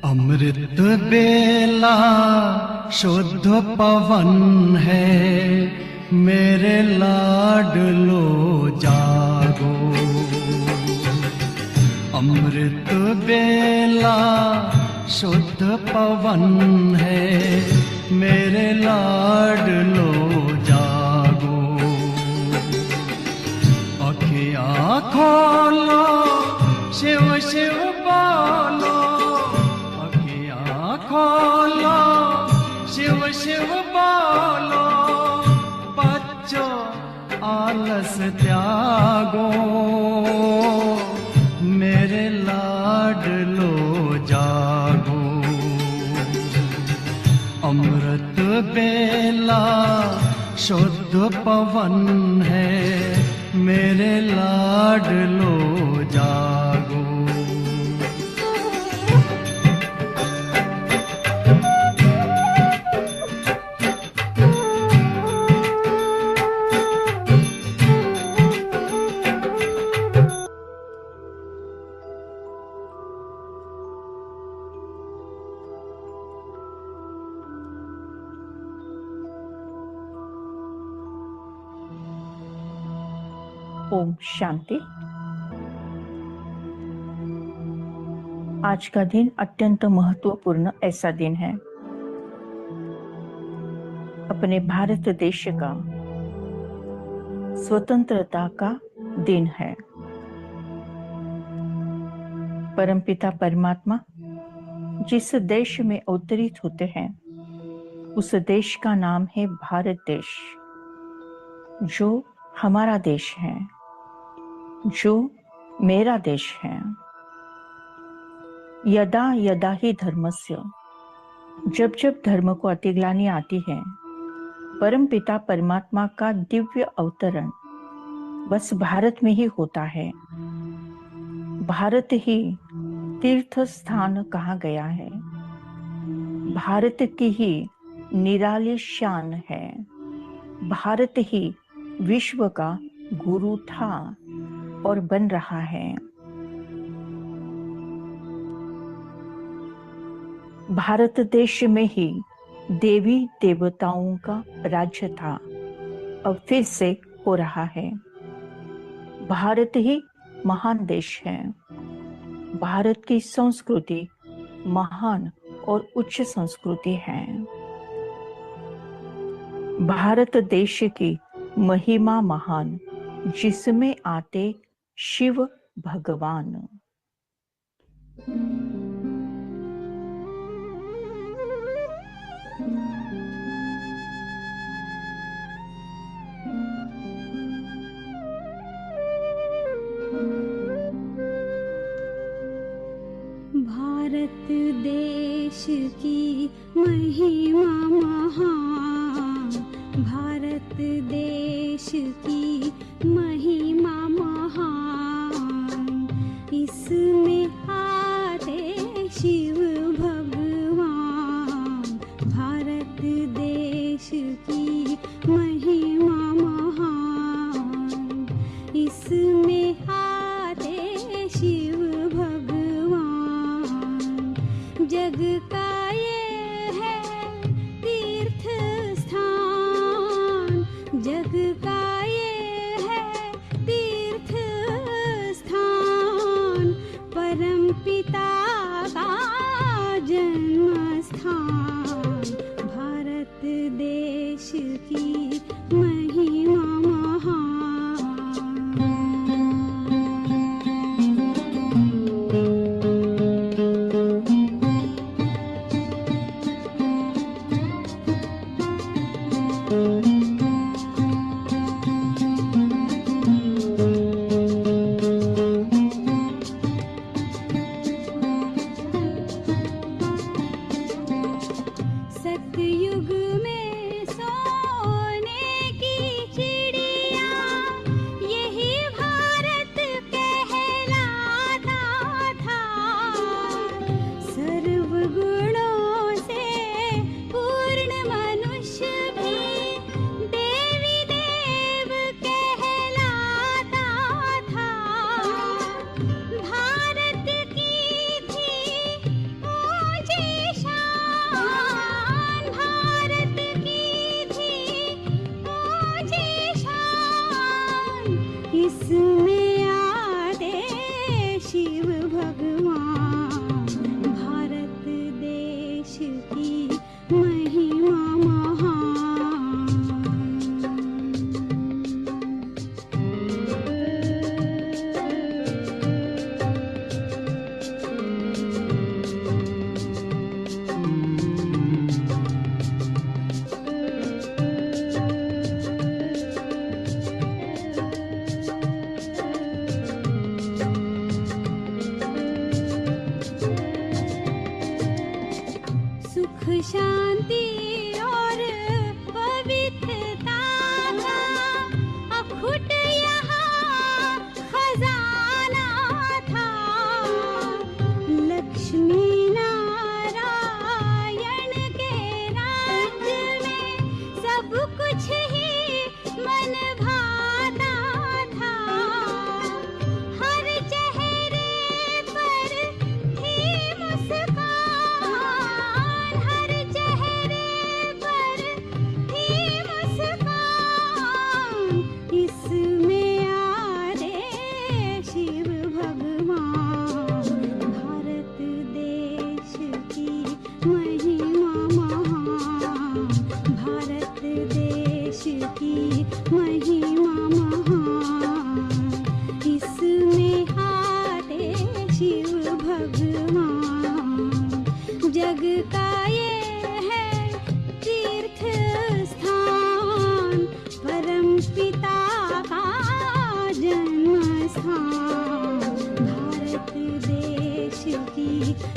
अमृत बेला शुद्ध पवन है, मेरे लाडलो जागो। अमृत बेला शुद्ध पवन है, मेरे लाडलो जागो। अखियाँ खोलो, शिव शिव बोलो, खोलो, शिव शिव बोलो। बच्चों आलस त्यागो, मेरे लाडलो जागो। अमृत बेला शुद्ध पवन है, मेरे लाडलो जागो। ओम शांति। आज का दिन अत्यंत महत्वपूर्ण ऐसा दिन है, अपने भारत देश का स्वतंत्रता का दिन है। परमपिता परमात्मा जिस देश में अवतरित होते हैं, उस देश का नाम है भारत देश, जो हमारा देश है, जो मेरा देश है। यदा यदा ही धर्मस्य, जब जब धर्म को अतिग्लानि आती है, परम पिता परमात्मा का दिव्य अवतरण बस भारत में ही होता है। भारत ही तीर्थ स्थान कहा गया है, भारत की ही निराली शान है। भारत ही विश्व का गुरु था और बन रहा है। भारत देश में ही देवी देवताओं का राज्य था, अब फिर से हो रहा है। भारत ही महान देश है। भारत की संस्कृति महान और उच्च संस्कृति है। भारत देश की महिमा महान, जिसमें आते शिव भगवान। भारत देश की महिमा महान, भारत देश की महिमा महान, इसमें आते शिव भगवान। भारत देश की महिमा महान, इसमें आते शिव जग का ये है तीर्थ स्थान, जग का ये है तीर्थ स्थान, परम पिता का जन्म स्थान। भारत देश की महिमा महान। सतयुग में सोने की चिड़िया, यही भारत कहलाता था। सर्व गुणों से पूर्ण मनुष्य भी देवी देव कहलाता था। भारत की थी ऊंची शान, भारत की थी ऊंची शान, इसमें आते शिव भगवान। भारत देश की महिमा महान। सुख शांति और पवित्रता का अखुट यहाँ खजाना था। लक्ष्मी नारायण के राज्य में सब कुछ ही मन भाता था। हर चेहरे पर थी मुस्कान, हर चेहरे पर थी मुस्कान, इसमें आते शिव भगवान। भारत देश की महिमा महान, भारत देश की महिमा महान, इसमें आते शिव भगवान। जग का ये है तीर्थ स्थान, परम पिता का जन्म स्थान। भारत देश की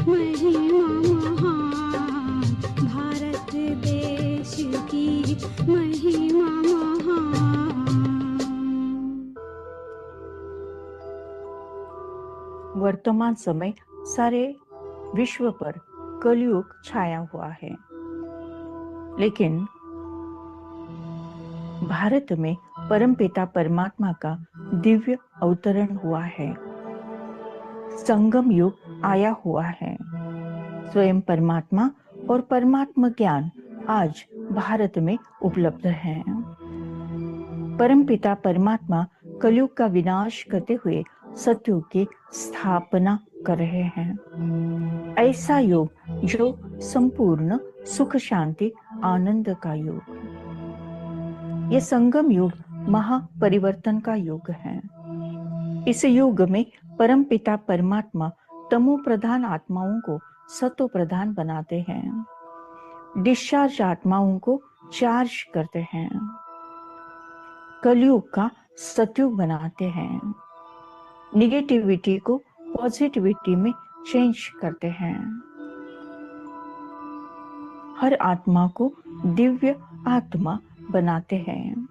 महिमा महान, भारत देश की महिमा महान। वर्तमान समय सारे विश्व पर कलयुग छाया हुआ है, लेकिन भारत में परमपिता परमात्मा का दिव्य अवतरण हुआ है। संगम युग आया हुआ है। स्वयं परमात्मा और परमात्मा ज्ञान आज भारत में उपलब्ध है। परमपिता परमात्मा कलयुग का विनाश करते हुए सतयुग की स्थापना कर रहे हैं। ऐसा योग जो संपूर्ण सुख शांति आनंद का योग। ये संगम युग महापरिवर्तन का युग है। इस युग में परम पिता परमात्मा तमो प्रधान आत्माओं को सतो प्रधान बनाते हैं, डिस्चार्ज आत्माओं को चार्ज करते हैं, कलयुग का सतयुग बनाते हैं, निगेटिविटी को पॉजिटिविटी में चेंज करते हैं, हर आत्मा को दिव्य आत्मा बनाते हैं,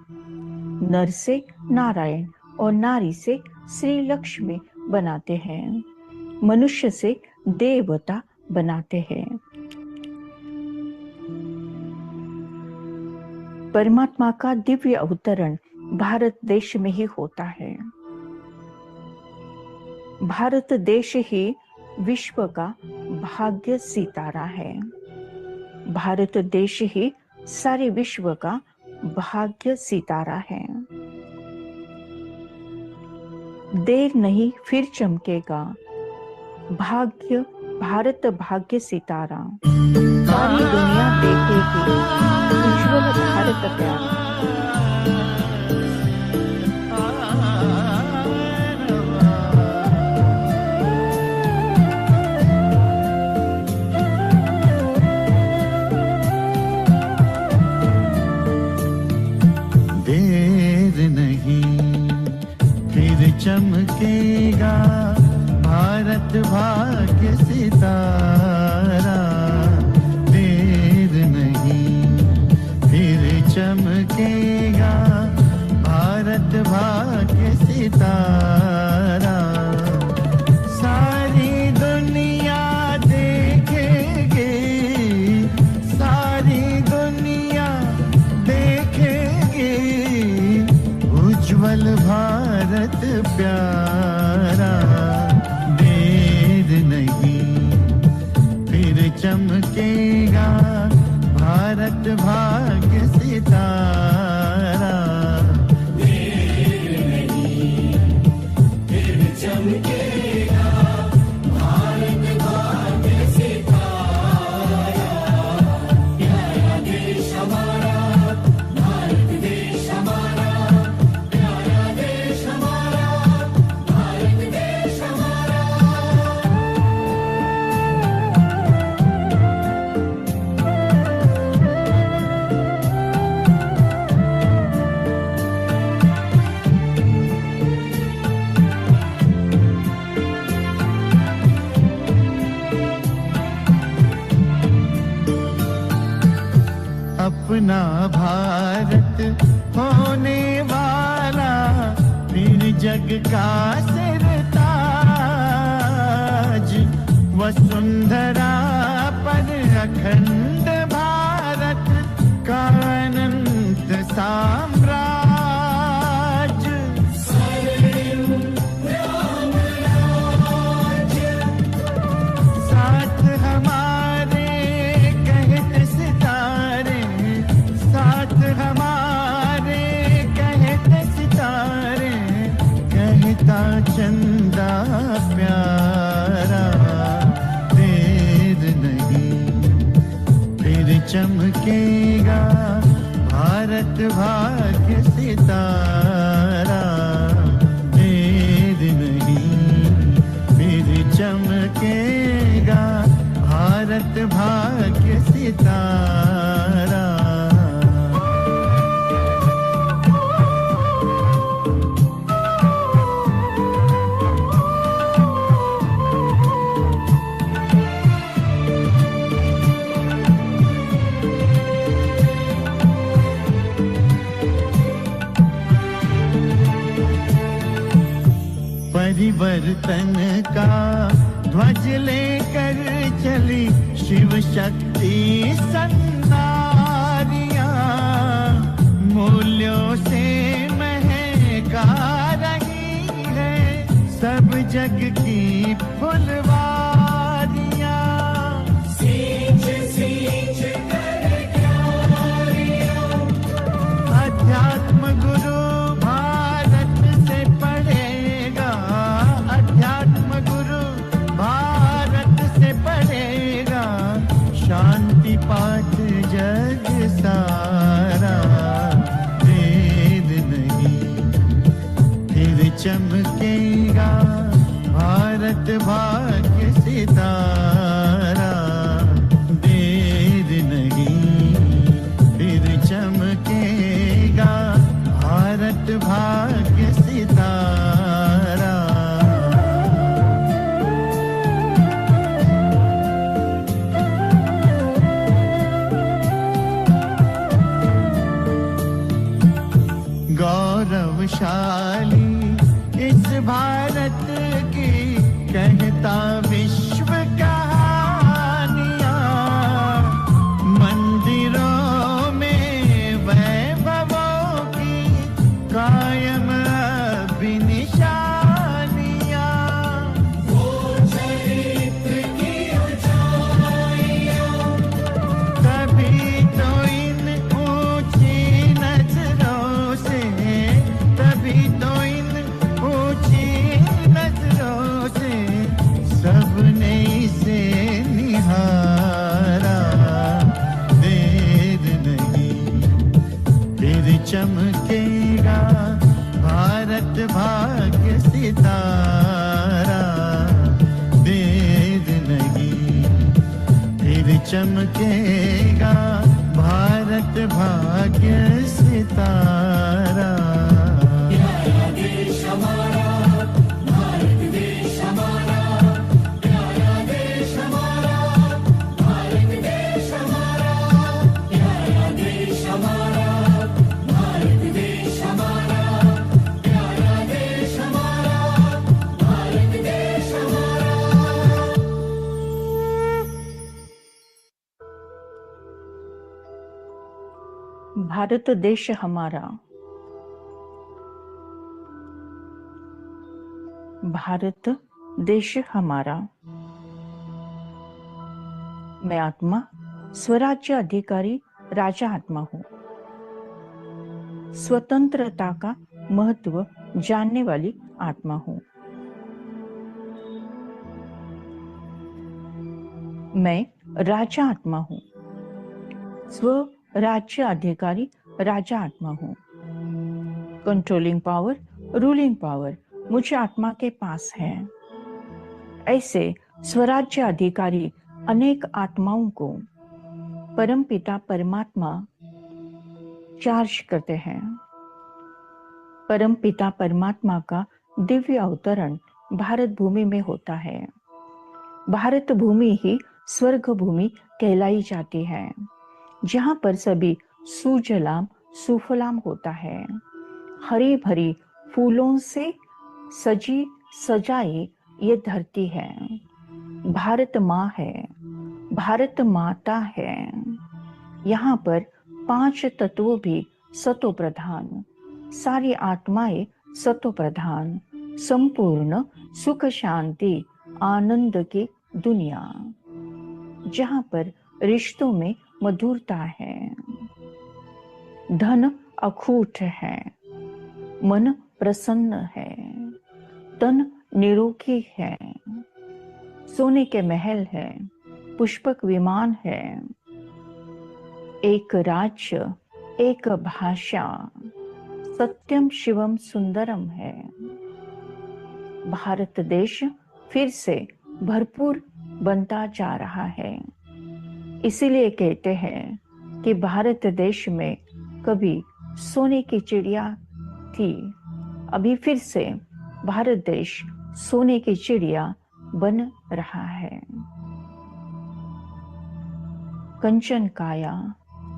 नर से नारायण और नारी से श्री लक्ष्मी बनाते हैं, मनुष्य से देवता बनाते हैं। परमात्मा का दिव्य अवतरण भारत देश में ही होता है। भारत देश ही विश्व का भाग्य सितारा है। भारत देश ही सारे विश्व का भाग्य सितारा है। देर नहीं फिर चमकेगा भाग्य, भारत भाग्य सितारा। सारी दुनिया देखेगी उज्जवल भारत प्यारा। देर नहीं फिर चमकेगा भारत भाग्य सितारा। देर नहीं फिर चमकेगा भारत भाग्य सितारा। सारी दुनिया देखेगी, सारी दुनिया देखेगी उज्जवल भारत प्यारा। देर नहीं फिर चमकेगा भारत भाग्य सितारा। देर नहीं फिर चमकेगा भारत भाग्य सितारा। प्यारा देश हमारा, भारत देश हमारा, प्यारा देश हमारा, भारत देश हमारा। अपना भारत होने वाला फिर जग का सिरताज। वसुंधरा पर अखंड भारत का अनंत साम्राज्य। साथ हमारे कहते सितारे, साथ हमारे कहते सितारे, कहता चंदा प्यारा। देर नहीं फिर चमकेगा भारत भाग्य सितारा। देर नहीं फिर चमकेगा भारत भाग्य सितारा। परिवर्तन का ध्वज लेकर चली शिव शक्ति सन्नारियां। मूल्यों से महका रही है सब जग की फुलवारियां। सींच सींच कर क्यारियां, अध्यात्म गुरु भारत से पढ़ेगा, अध्यात्म गुरु भारत पाठ जग सारा, वेद नहीं फिर चमकेगा भारत भाग्य सितारा। वेद नहीं फिर चमकेगा भारत भाग्य सितारा। गौरवशाली इस भारत की कहता विश्व कहानियां, मंदिरों में वैभवों की कायम अभी निशानियां। वो चरित्र की ऊंचाइयां, तभी तो इन ऊंची नजरों से, तभी तो इन ऊंची नजरों से सबने इसे निहारा। वेद नहीं फिर चमकेगा भारत भाग्य सितारा। वेद नहीं फिर चमकेगा भारत भाग्य सितारा। प्यारा देश हमारा, भारत देश हमारा, प्यारा देश हमारा, भारत देश हमारा, प्यारा देश हमारा, भारत देश हमारा, प्यारा देश हमारा, भारत देश हमारा। भारत देश हमारा, भारत देश हमारा। मैं आत्मा स्वराज्य अधिकारी राजा आत्मा हूं। स्वतंत्रता का महत्व जानने वाली आत्मा हूं। मैं राजा आत्मा हूं। स्वराज्य अधिकारी राजा आत्मा हूं। कंट्रोलिंग पावर, रूलिंग पावर मुझ आत्मा के पास है। ऐसे स्वराज्य अधिकारी अनेक आत्माओं को परमपिता परमात्मा चार्ज करते हैं। परमपिता परमात्मा का दिव्य अवतरण भारत भूमि में होता है। भारत भूमि ही स्वर्ग भूमि कहलाई जाती है, जहां पर सभी सुजलाम सुफलाम होता है। हरी भरी फूलों से सजी सजाई ये धरती है। भारत माँ है, भारत माता है। यहाँ पर 5 तत्वों भी सतो प्रधान, सारी आत्माएं सतो प्रधान, संपूर्ण सुख शांति आनंद की दुनिया, जहाँ पर रिश्तों में मधुरता है। धन अखूट है, मन प्रसन्न है, तन निरोगी है। सोने के महल है, पुष्पक विमान है। एक राज्य, एक भाषा, सत्यम शिवम सुंदरम है। भारत देश फिर से भरपूर बनता जा रहा है। इसीलिए कहते हैं कि भारत देश में कभी सोने की चिड़िया थी, अभी फिर से भारत देश सोने की चिड़िया बन रहा है। कंचन काया,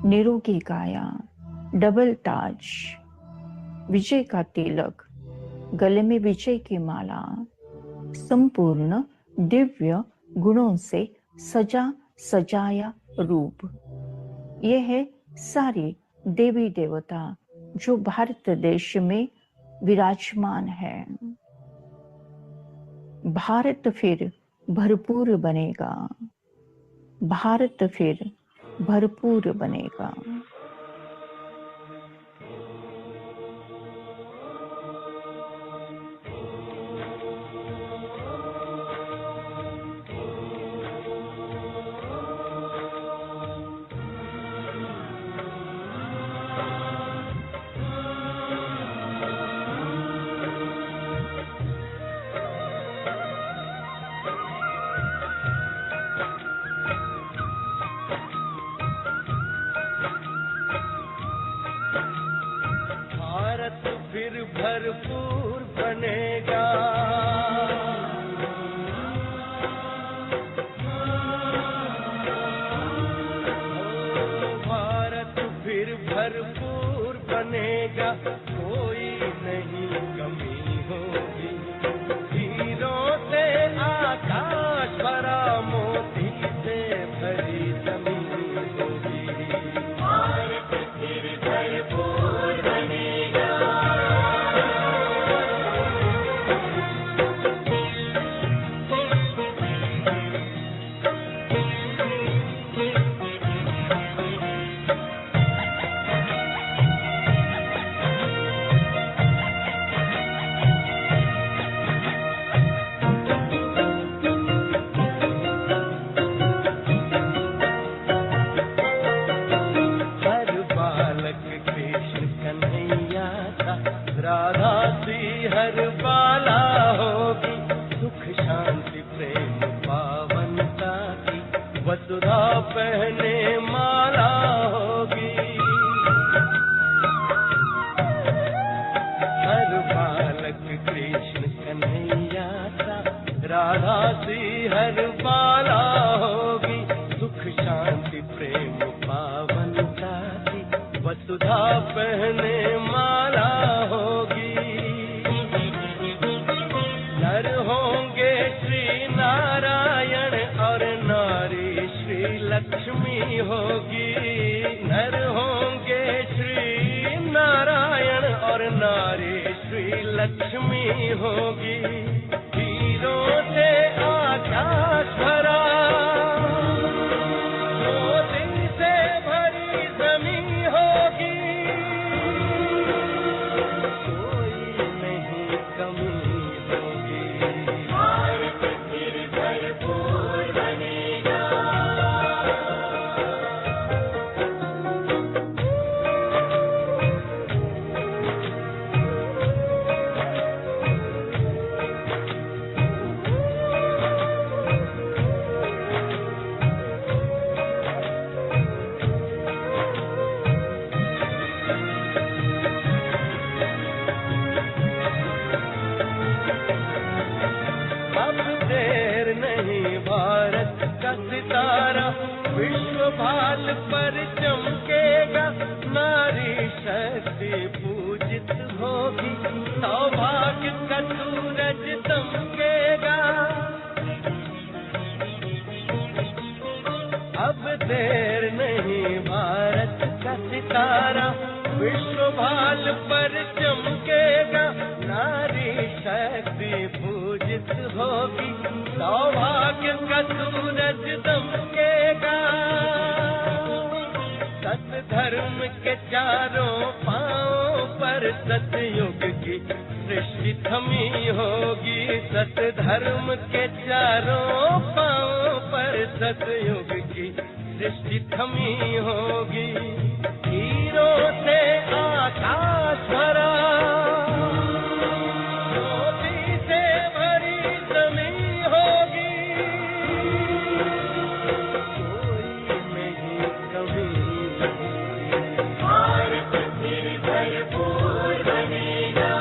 निरोगी काया, डबल ताज, विजय का तिलक, गले में विजय की माला, संपूर्ण दिव्य गुणों से सजा सजाया रूप। यह है सारी देवी देवता जो भारत देश में विराजमान है। भारत फिर भरपूर बनेगा, भारत फिर भरपूर बनेगा। भरपूर बनेगा। भारत फिर भरपूर बनेगा, कोई नहीं कमी होगी। हीरों से आकाश भरा, मोती से भरी जमीन होगी। भारत फिर भरपूर बनेगा। राधा सी हर बाला होगी, सुख शांति प्रेम पावनता की वसुधा पहने माला होगी। हर बालक कृष्ण कन्हैया सा, राधा सी हर बाला होगी, सुख शांति प्रेम पावनता की वसुधा पहने माला होगी। नर होंगे श्री नारायण और नारी श्री लक्ष्मी होगी। नर होंगे श्री नारायण और नारी श्री लक्ष्मी होगी। हीरों से आकाश भरा, मोती से भरी जमीन होगी। कोई नहीं कमी होगी। भारत फिर भरपूर बनेगा। भारत का सितारा विश्व भाल पर चमकेगा। नारी शक्ति पूजित होगी, सौभाग्य का सूरज दमकेगा। अब देर नहीं, भारत का सितारा विश्व भाल पर चमकेगा। नारी शक्ति पूजित होगी, सौभाग्य का सूरज दमकेगा। सत धर्म के चारों पांव पर सतयुग की सृष्टि थमी होगी। सत धर्म के चारों पांव पर सतयुग की सृष्टि थमी होगी। हीरों से आकाश भरा, मोती से भरी जमीन होगी। कोई नहीं कमी होगी। भारत फिर भरपूर बनेगा।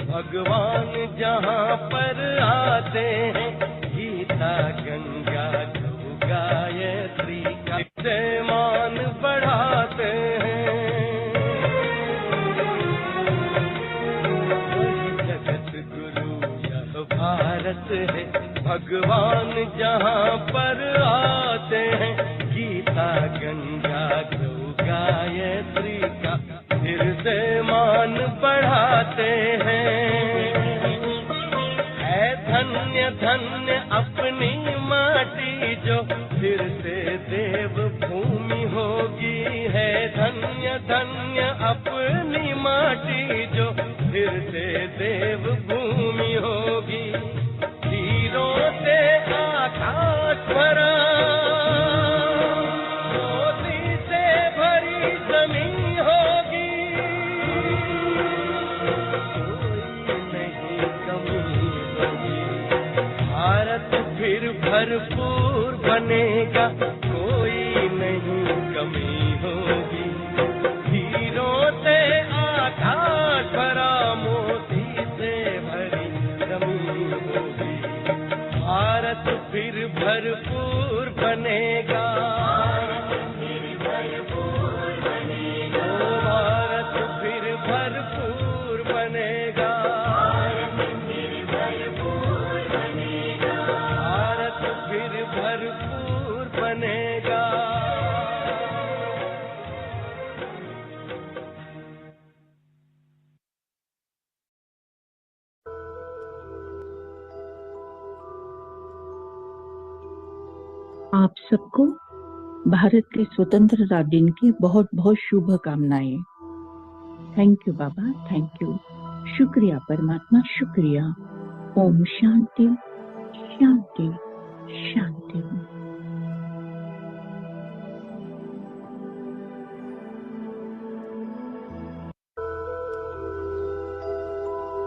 भगवान जहाँ पर आते हैं, गीता गंगा गौ गायत्री का से मान बढ़ाते हैं। जगत गुरु यह भारत है, भगवान जहाँ पर आते हैं, गीता गंगा गौ गायत्री का फिर से मान बढ़ाते हैं। है धन्य धन्य अपनी माटी जो फिर से देव भूमि होगी। है धन्य धन्य अपनी माटी जो फिर से देव भूमि होगी। हीरों से आकाश भरा, मोती से भरी जमीन होगी। कोई नहीं कमी होगी, भारत फिर भरपूर बनेगा। कोई नहीं कमी होगी, हीरों से आकाश भरा, मोती से भरी जमीन होगी। भारत फिर भरपूर बनेगा। भारत फिर भरपूर बनेगा। भारत फिर भरपूर बनेगा। भारत फिर भरपूर बनेगा। भारत फिर भरपूर बनेगा। आप सबको भारत के स्वतंत्रता दिन की बहुत बहुत शुभकामनाएं। Thank you Baba, thank you. शुक्रिया परमात्मा, शुक्रिया। ओम शांति शांति शांति।